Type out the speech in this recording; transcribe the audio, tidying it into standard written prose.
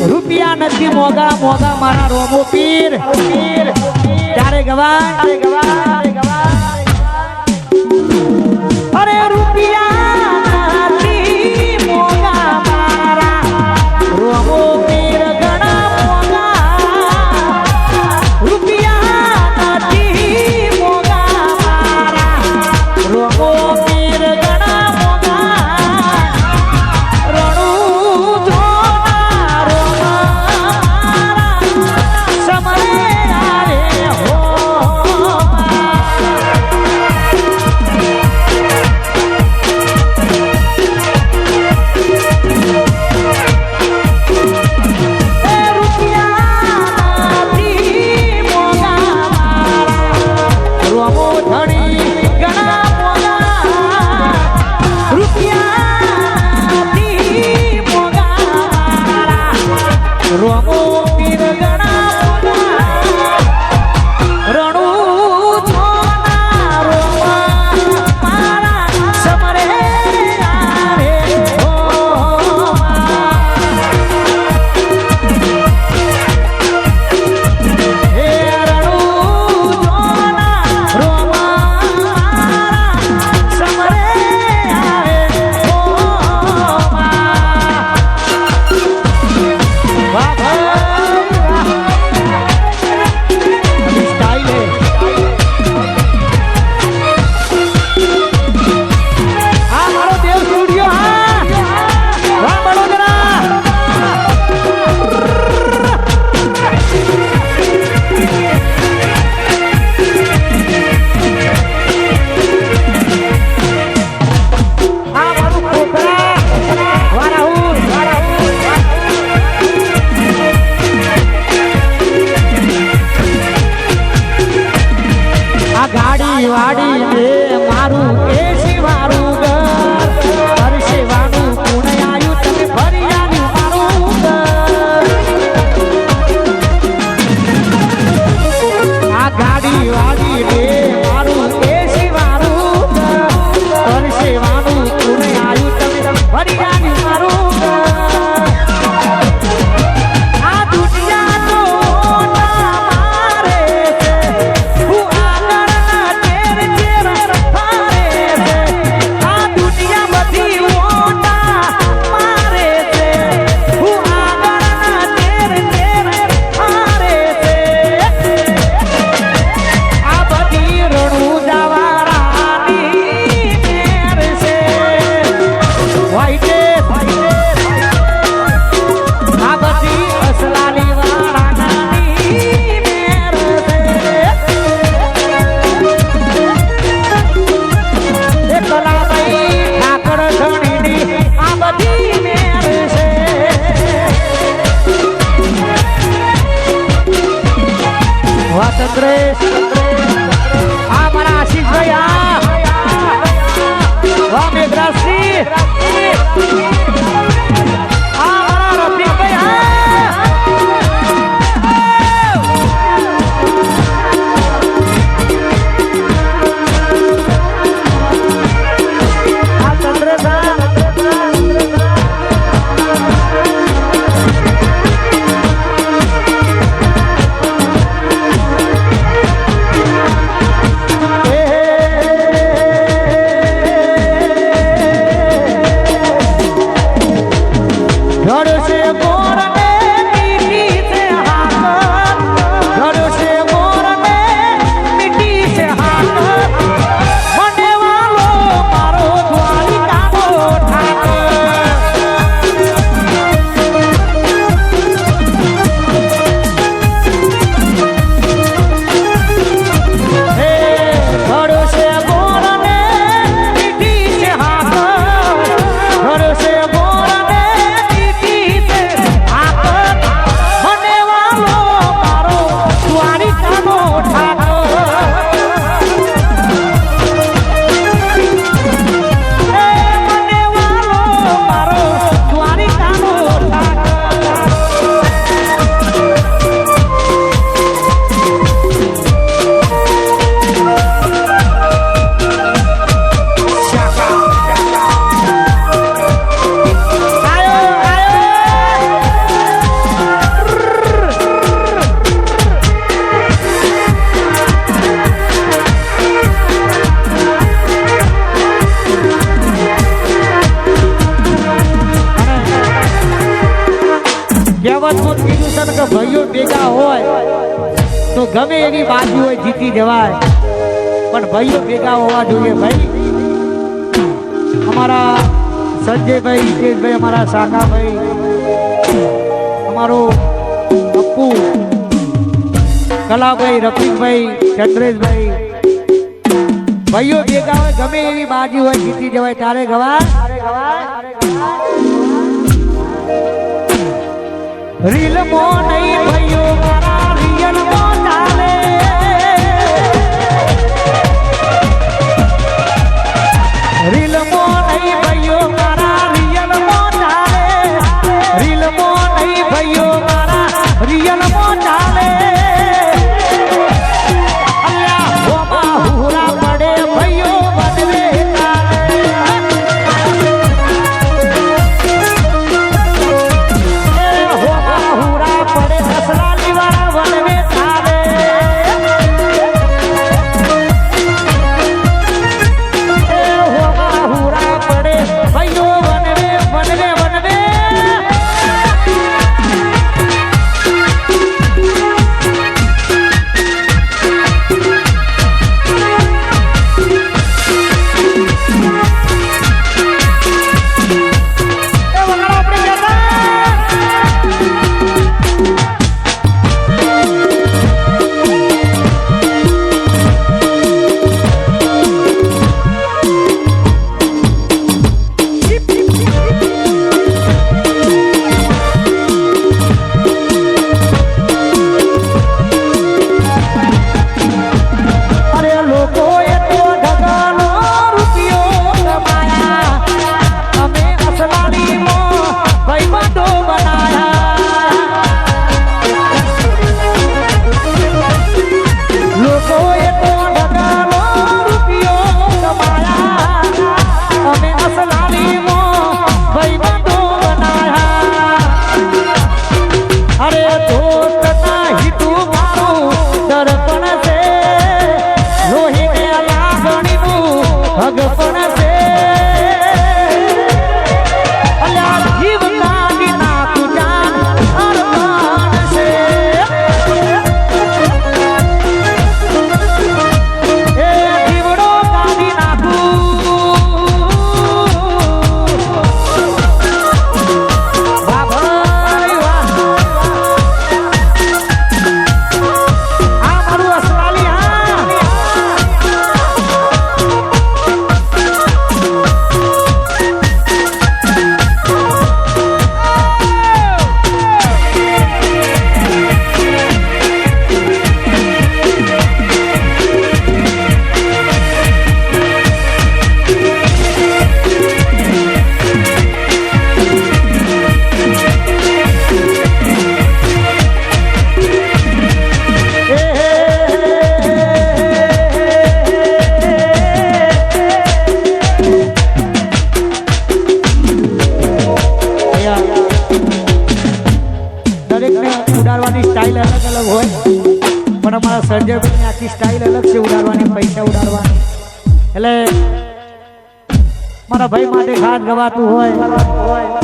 રૂપિયા નથી મોગા મોગા મારા રોમો પીર ત્યારે ગવા અરે રૂપિયા નથી મોગા મારા રોમો પીર ઘણા મોગા રૂપિયા નથી મોગા મારા રોમો પીર ઘણા મોગા રણુ જોના રોમા સમરે આરે હો રોમો પીર ગણા રણુ જોના રોમા મારા સમરે આરે હો હે રણુ જોના રોમા મારા સમરે આરે હો ગાડી વાડી ને મારું એસી વાળું ઘર પરસેવાનું પૂર્ણ આવ્યું તમે ફરી આવ્યું મારું ઘર આ ગાડી વાડી ને મારું એસી વાળું ઘર પરસેવાનું પૂર્ણ આવ્યું તમે ફરી આવ્યું મારું ઘર આ દુનિયા તો મારે હું આ મારા આશીષ ભાઈ વાહ મેઘરાજસિંહ આ મારા રફીક ભાઈ આ ચંદ્રેશા એમાં કીધું છે ને કે ભાઈઓ ભેગા હોય તો ગમે એની બાજુ હોય જીતી જવાય, પણ ભાઈઓ ભેગા હોવા જોઈએ ભાઈ. અમારા સંજયભાઈ, હિતેશભાઈ, અમારા શાખાભાઈ, અમારો અપ્પુ, કલાભાઈ, રફીકભાઈ, ચંદ્રેશભાઈ, ભાઈઓ ભેગા હોય ગમે એવી બાજુ હોય જીતી જવાય તારે ગવાય. રીલ મો નહીં ભાઈઓ મારા રિયલ મો ચાલે, રીલ મો નહીં ભાઈઓ મારા રિયલ મો ચાલે, રીલ મો નહીં ભાઈઓ મારા રિયલ મો ચાલે. પણ અમારા સર્જનની આખી સ્ટાઇલ અલગ છે ઉડાડવાની, પૈસા ઉડાડવાની. એટલે મારા ભાઈ માટે ખાસ ગવાતું હોય